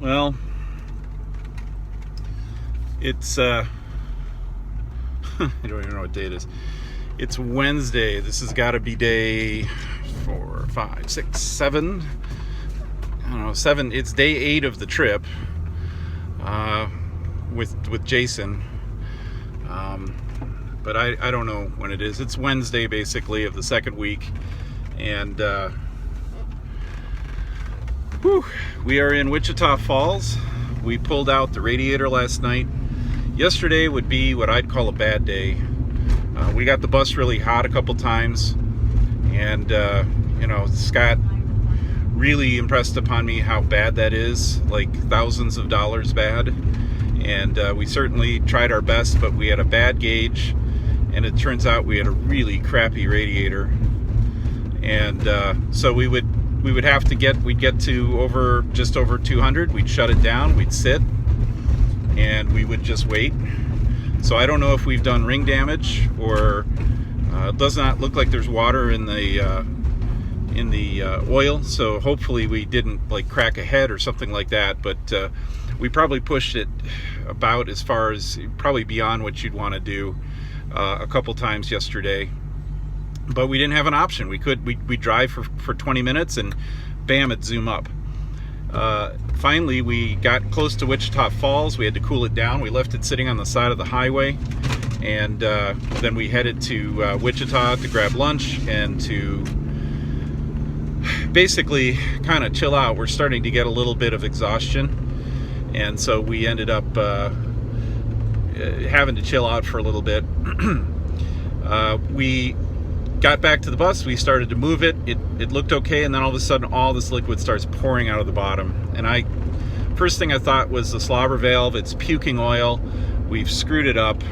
Well, it's I don't even know what day it is. It's Wednesday. This has got to be day 4, 5, 6, 7. I don't know, 7. It's day 8 of the trip with Jason. But I don't know when it is. It's Wednesday, basically, of the second week, and we are in Wichita Falls. We pulled out the radiator last night. Yesterday would be what I'd call a bad day. We got the bus really hot a couple times, and Scott really impressed upon me how bad that is, like thousands of dollars bad. And we certainly tried our best, but we had a bad gauge, and it turns out we had a really crappy radiator. And so we'd have to we'd get to just over 200. We'd shut it down, we'd sit, and we would just wait. So I don't know if we've done ring damage, or it does not look like there's water in the oil. So hopefully we didn't like crack a head or something like that. But we probably pushed it about as far as probably beyond what you'd want to do a couple times yesterday. But we didn't have an option. We drive for 20 minutes and bam, it'd zoom up. Finally, we got close to Wichita Falls. We had to cool it down. We left it sitting on the side of the highway, and then we headed to Wichita to grab lunch and to basically kind of chill out. We're starting to get a little bit of exhaustion, and so we ended up having to chill out for a little bit. We got back to the bus, we started to move it. It looked okay, and then all of a sudden all this liquid starts pouring out of the bottom. And first thing I thought was the slobber valve. It's puking oil. We've screwed it up,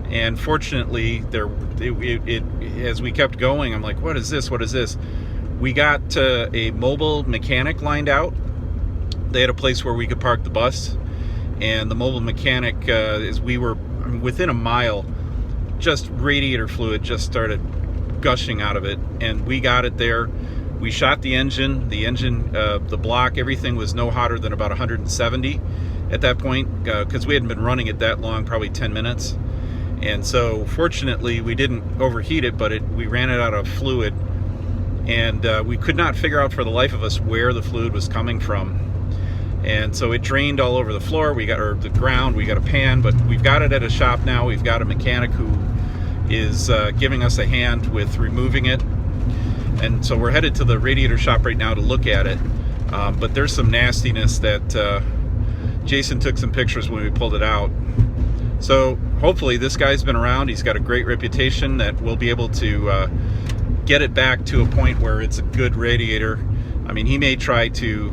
and fortunately as we kept going, I'm like, what is this? We got a mobile mechanic lined out. They had a place where we could park the bus, and the mobile mechanic, as we were within a mile, just radiator fluid just started gushing out of it, and we got it there. We shot the engine, the block, everything was no hotter than about 170 at that point, because we hadn't been running it that long, probably 10 minutes. And so fortunately we didn't overheat it, but we ran it out of fluid, and we could not figure out for the life of us where the fluid was coming from. And so it drained all over the floor, the ground. We got a pan, but we've got it at a shop now. We've got a mechanic who is giving us a hand with removing it, and so we're headed to the Radiator Shop right now to look at it. But there's some nastiness that Jason took some pictures when we pulled it out. So hopefully this guy's been around. He's got a great reputation that we'll be able to get it back to a point where it's a good radiator. I mean, he may try to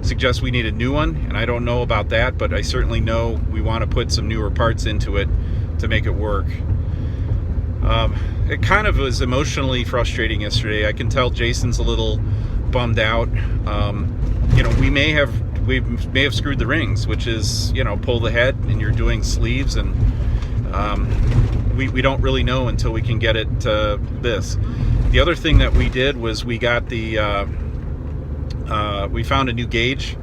suggest we need a new one, and I don't know about that, but I certainly know we want to put some newer parts into it to make it work. It kind of was emotionally frustrating yesterday. I can tell Jason's a little bummed out. We may have screwed the rings, which is, pull the head and you're doing sleeves, and we don't really know until we can get it this. The other thing that we did was we got we found a new gauge.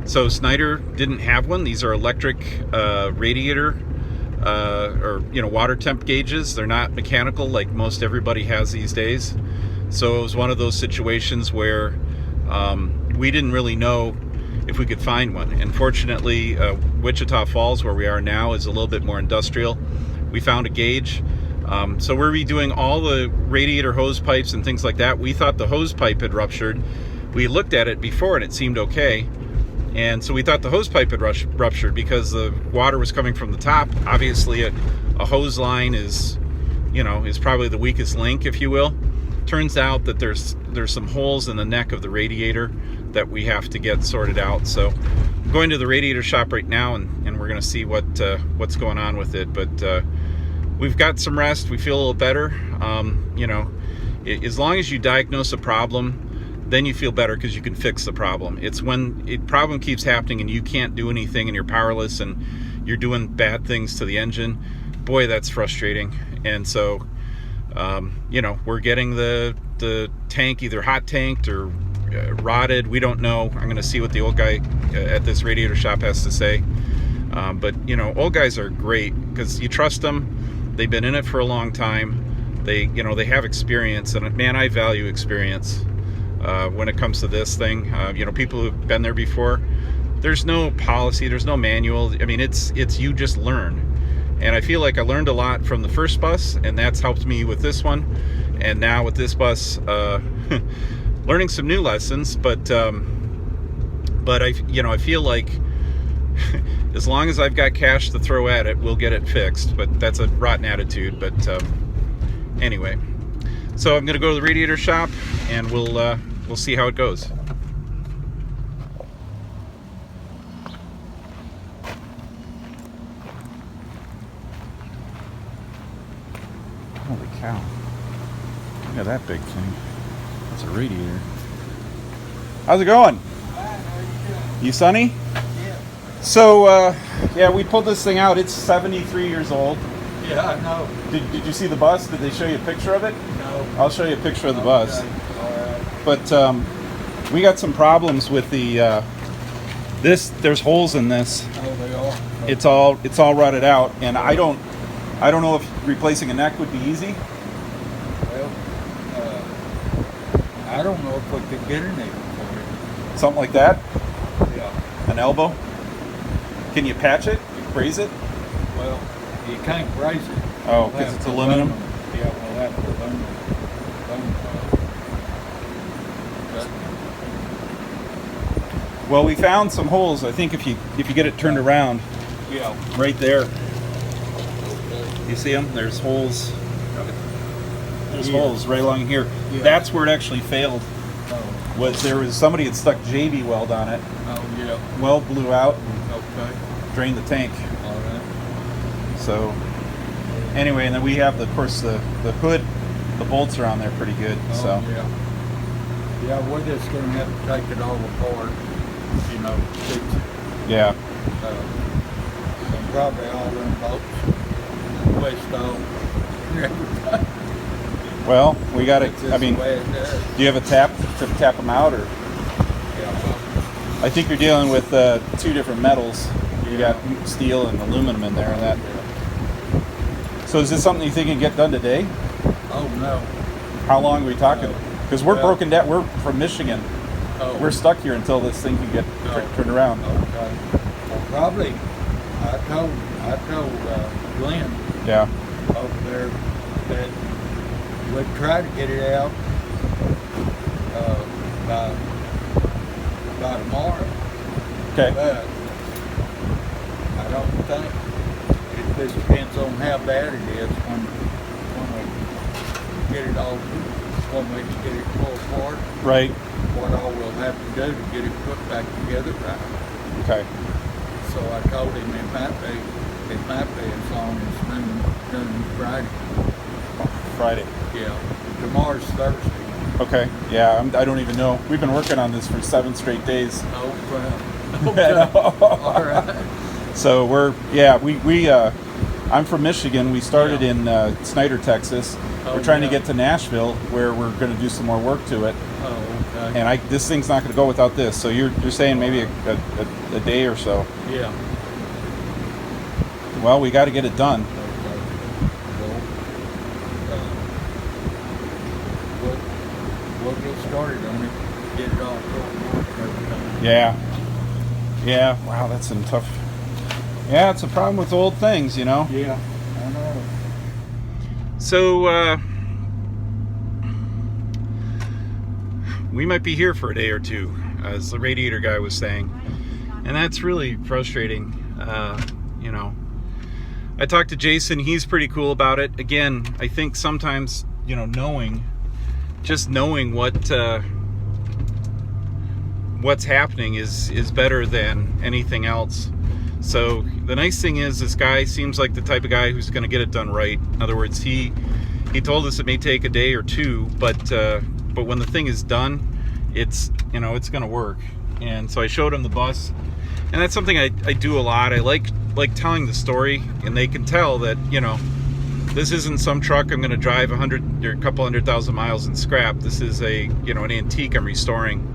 So Snyder didn't have one. These are electric radiator or water temp gauges. They're not mechanical like most everybody has these days. So it was one of those situations where we didn't really know if we could find one. And fortunately, Wichita Falls, where we are now, is a little bit more industrial. We found a gauge. So we're redoing all the radiator hose pipes and things like that. We thought the hose pipe had ruptured. We looked at it before and it seemed okay. And so we thought the hose pipe had ruptured because the water was coming from the top. Obviously, a hose line is probably the weakest link, if you will. Turns out that there's some holes in the neck of the radiator that we have to get sorted out. So I'm going to the Radiator Shop right now, and we're going to see what's going on with it. But we've got some rest. We feel a little better. As long as you diagnose a problem, then you feel better because you can fix the problem. It's when a problem keeps happening and you can't do anything and you're powerless and you're doing bad things to the engine. Boy, that's frustrating. And so, we're getting the tank either hot tanked or rotted. We don't know. I'm going to see what the old guy at this Radiator Shop has to say. But you know, old guys are great because you trust them. They've been in it for a long time. They have experience, and man, I value experience when it comes to this thing. You know, people who've been there before. There's no policy. There's no manual. I mean, it's you just learn. And I feel like I learned a lot from the first bus, and that's helped me with this one. And now with this bus, learning some new lessons. But I feel like as long as I've got cash to throw at it, we'll get it fixed. But that's a rotten attitude. But anyway, so I'm gonna go to the Radiator Shop, and we'll see how it goes. Holy cow. Look at that big thing. That's a radiator. How's it going? You sunny? Yeah. So, yeah, we pulled this thing out. It's 73 years old. Yeah, I know. Did you see the bus? Did they show you a picture of it? No. I'll show you a picture of the bus. Okay. All right. But we got some problems with the there's holes in this. Oh, they are? It's all rutted out, and I don't know if replacing a neck would be easy. Well, I don't know if we could get a nickel for it. Something like that. Yeah. An elbow. Can you patch it? Braze it? Well, you can't brace it. Oh, We'll because have it's to aluminum? Yeah, we'll have to aluminum. Well, we found some holes. I think if you get it turned around, Yeah. right there, Okay. you see them? There's holes. There's Yeah. holes right along here. Yeah. That's where it actually failed. Oh. There was somebody had stuck JB weld on it. Oh, yeah. Weld blew out and Okay. drained the tank. All right. So anyway, and then we have of course the hood. The bolts are on there pretty good. Oh, So yeah. Yeah, we're just gonna have to take it all apart, you know, fix it. yeah. And probably all them bolts, twist off, and everything. Well, we got it. It's just I mean, the way it does. do you have a tap to tap them out, or? Yeah, I think you're dealing with two different metals. You got steel and aluminum in there, and that. yeah. So is this something you think you can get done today? Oh, no. How long are we talking? Because we're Well- broken down. We're from Michigan. Oh, We're stuck here until this thing can get turned around. okay. Well, probably, I told Glenn Yeah. over there that we'd try to get it out by tomorrow. Okay. But I don't think, it just depends on how bad it is when we get it all, when we get it pulled apart, Right. what all we'll have to do to get it put back together right. Okay. So I told him it might be as long as noon Friday. Friday. Yeah, tomorrow's Thursday. Okay. Yeah. I don't even know. We've been working on this for 7 straight days. Oh, crap. Okay. All right. So I'm from Michigan. We started in Snyder, Texas. Oh, We're trying to yeah. get to Nashville, where we're going to do some more work to it. Oh, okay. And this thing's not going to go without this. So you're saying maybe a day or so. Yeah. Well, we got to get it done. Okay. Well, we'll get started on it. Get it all pulled apart and everything. Yeah. Yeah. Wow, that's some tough. Yeah, it's a problem with old things, you know. Yeah, I know. So we might be here for a day or two, as the radiator guy was saying, and that's really frustrating. You know, I talked to Jason. He's pretty cool about it. Again, I think sometimes, you know, knowing what's happening is better than anything else. So the nice thing is, this guy seems like the type of guy who's going to get it done right. In other words, he told us it may take a day or two, but when the thing is done, it's going to work. And so I showed him the bus, and that's something I do a lot. I like telling the story, and they can tell that, you know, this isn't some truck I'm going to drive 100 or a couple 100,000 miles and scrap. This is an antique I'm restoring.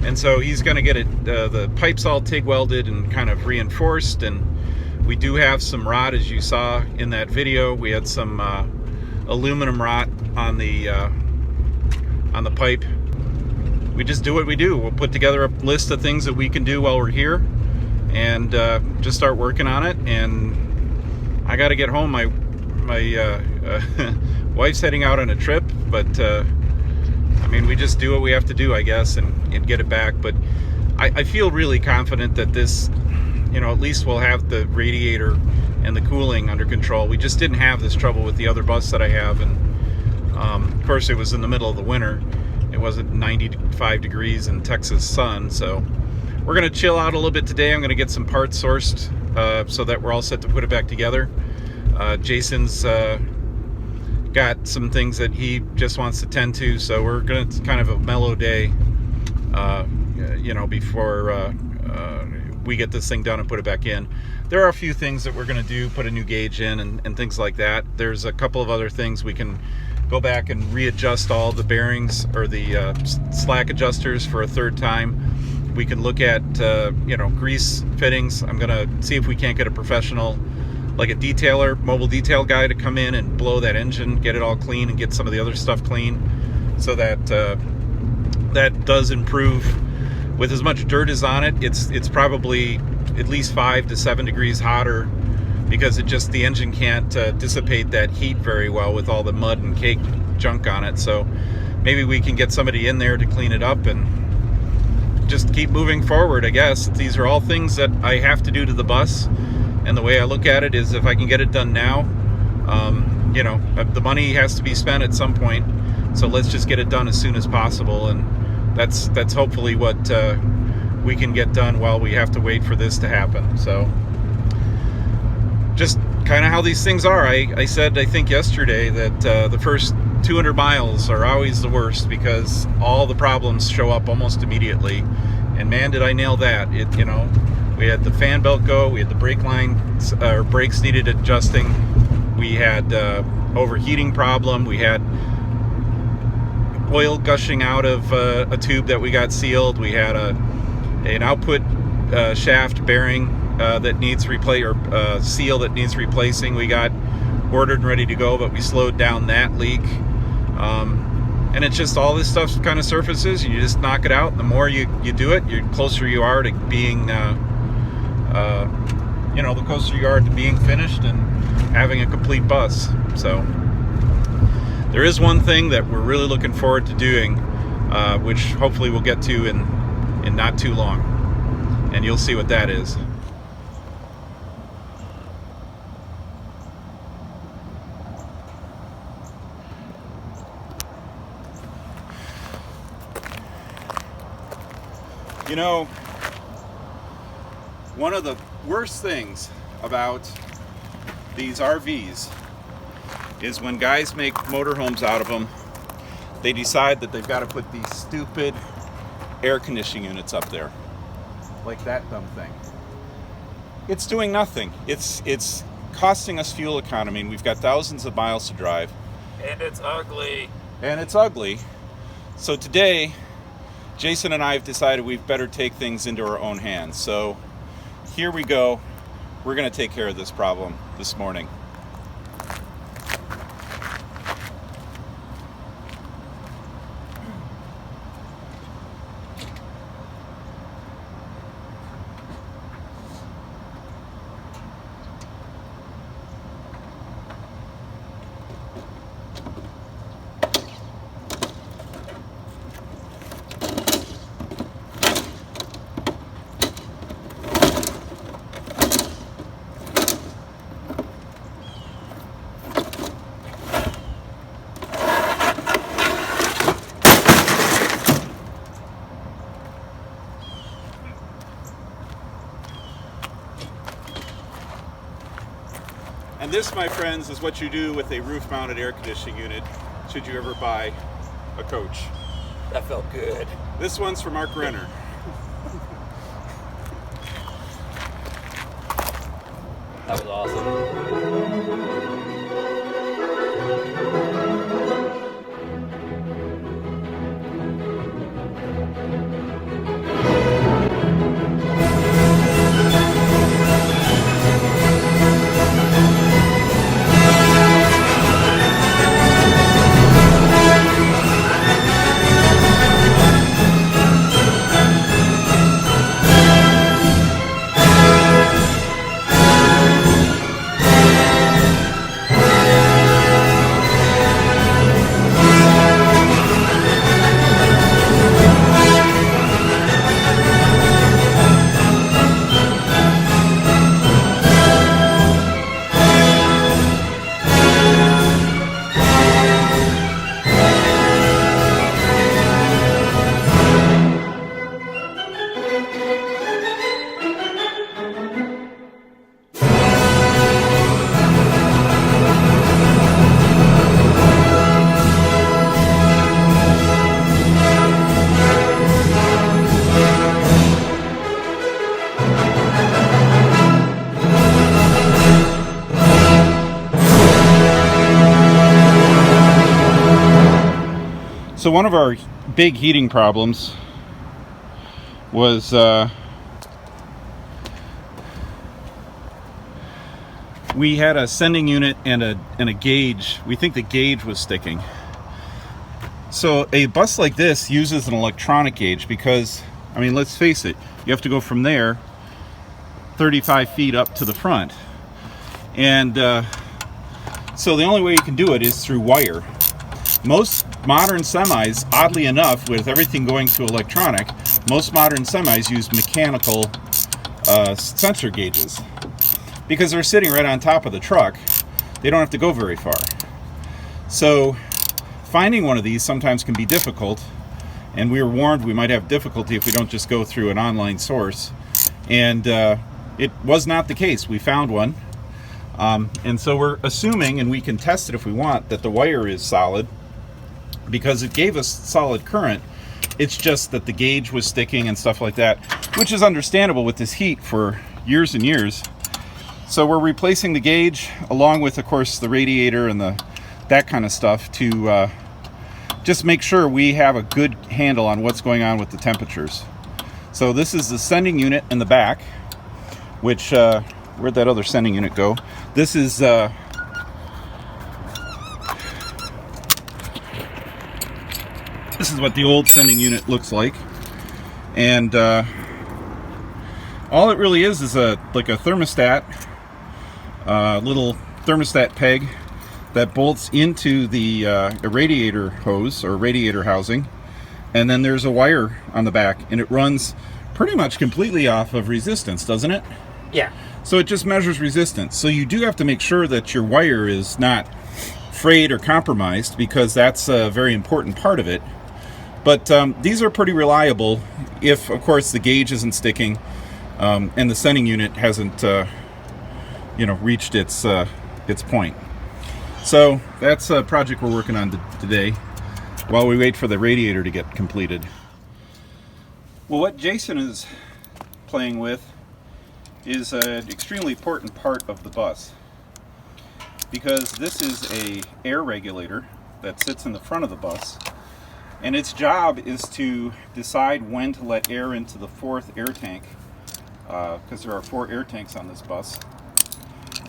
And so he's going to get it, the pipes all TIG welded and kind of reinforced. And we do have some rot, as you saw in that video. We had some aluminum rot on the pipe. We just do what we do. We'll put together a list of things that we can do while we're here, and just start working on it. And I got to get home. My wife's heading out on a trip, but I mean, we just do what we have to do, I guess, and get it back. But I feel really confident that this, at least we'll have the radiator and the cooling under control. We just didn't have this trouble with the other bus that I have, and of course it was in the middle of the winter. It wasn't 95 degrees in Texas sun, so we're going to chill out a little bit today. I'm going to get some parts sourced so that we're all set to put it back together. Jason's got some things that he just wants to tend to, so we're going to kind of a mellow day, before we get this thing done and put it back in. There are a few things that we're going to do, put a new gauge in and things like that. There's a couple of other things we can go back and readjust all the bearings or the slack adjusters for a third time. We can look at grease fittings. I'm gonna see if we can't get a professional, like a detailer, mobile detail guy, to come in and blow that engine, get it all clean, and get some of the other stuff clean, so that that does improve. With as much dirt as on it, it's probably at least 5 to 7 degrees hotter, because the engine can't dissipate that heat very well with all the mud and cake junk on it. So maybe we can get somebody in there to clean it up and just keep moving forward, I guess. These are all things that I have to do to the bus, and the way I look at it is, if I can get it done now, the money has to be spent at some point, so let's just get it done as soon as possible. And that's hopefully what we can get done while we have to wait for this to happen. So just kind of how these things are. I said, I think yesterday, that the first 200 miles are always the worst, because all the problems show up almost immediately. And man, did I nail that. We had the fan belt go, we had the brake line, or brakes needed adjusting, we had overheating problem, we had oil gushing out of a tube that we got sealed, we had an output shaft bearing that needs seal that needs replacing. We got ordered and ready to go, but we slowed down that leak. And it's just, all this stuff kind of surfaces, and you just knock it out. And the more you do it, the closer you are to being, the closer you are to being finished and having a complete bus. So there is one thing that we're really looking forward to doing, which hopefully we'll get to in not too long, and you'll see what that is. One of the worst things about these RVs is when guys make motorhomes out of them, they decide that they've got to put these stupid air conditioning units up there, like that dumb thing. It's doing nothing. It's costing us fuel economy, and we've got thousands of miles to drive. And it's ugly. So today, Jason and I have decided we've better take things into our own hands. So here we go. We're going to take care of this problem this morning. And this, my friends, is what you do with a roof-mounted air conditioning unit, should you ever buy a coach. That felt good. This one's for Mark Renner. That was awesome. So one of our big heating problems was we had a sending unit and a gauge. We think the gauge was sticking. So a bus like this uses an electronic gauge because, I mean, let's face it, you have to go from there 35 feet up to the front. And so the only way you can do it is through wire. Most modern semis, oddly enough, with everything going to electronic, most modern semis use mechanical sensor gauges. Because they're sitting right on top of the truck, they don't have to go very far. So finding one of these sometimes can be difficult, and we were warned we might have difficulty if we don't just go through an online source. And it was not the case. We found one. And so we're assuming, and we can test it if we want, that the wire is solid because it gave us solid current. It's just that the gauge was sticking and stuff like that, which is understandable with this heat for years and years. So we're replacing the gauge along with, of course, the radiator and that kind of stuff to just make sure we have a good handle on what's going on with the temperatures. So this is the sending unit in the back, which where'd that other sending unit go? This is what the old sending unit looks like, and all it really is like a thermostat, little thermostat peg that bolts into the radiator hose or radiator housing, and then there's a wire on the back, and it runs pretty much completely off of resistance, doesn't it? Yeah. So it just measures resistance. So you do have to make sure that your wire is not frayed or compromised, because that's a very important part of it. But these are pretty reliable if, of course, the gauge isn't sticking and the sending unit hasn't reached its point. So that's a project we're working on today while we wait for the radiator to get completed. Well, what Jason is playing with is an extremely important part of the bus, because this is an air regulator that sits in the front of the bus, and its job is to decide when to let air into the fourth air tank, because there are 4 air tanks on this bus,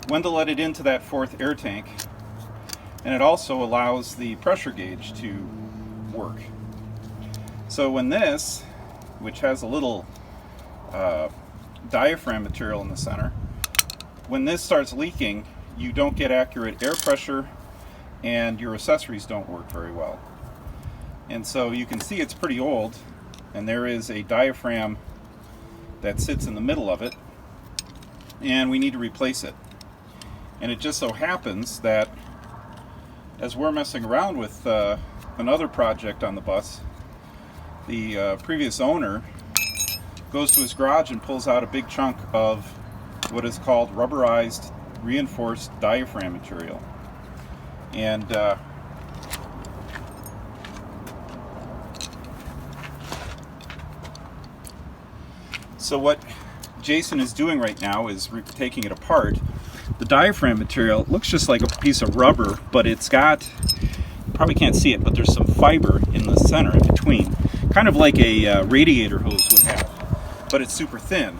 when to let it into that fourth air tank, and it also allows the pressure gauge to work. So when this, which has a little diaphragm material in the center, when this starts leaking, you don't get accurate air pressure and your accessories don't work very well. And so you can see it's pretty old, and there is a diaphragm that sits in the middle of it, and we need to replace it. And it just so happens that as we're messing around with another project on the bus, the previous owner goes to his garage and pulls out a big chunk of what is called rubberized reinforced diaphragm material. And so what Jason is doing right now is taking it apart. The diaphragm material looks just like a piece of rubber, but it's got, you probably can't see it, but there's some fiber in the center in between, kind of like a radiator hose would have, but it's super thin.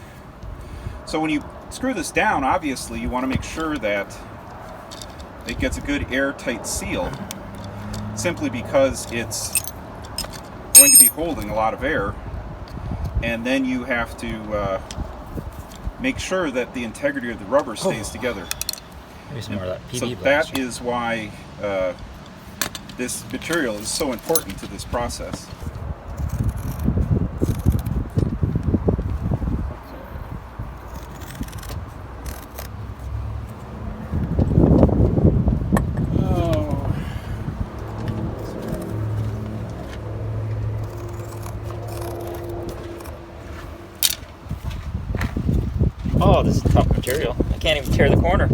So when you screw this down, obviously you want to make sure that it gets a good airtight seal, simply because it's going to be holding a lot of air, and then you have to make sure that the integrity of the rubber stays together. Maybe some more of that PB So blast. that is why this material is so important to this process. Oh, this is tough material. I can't even tear the corner.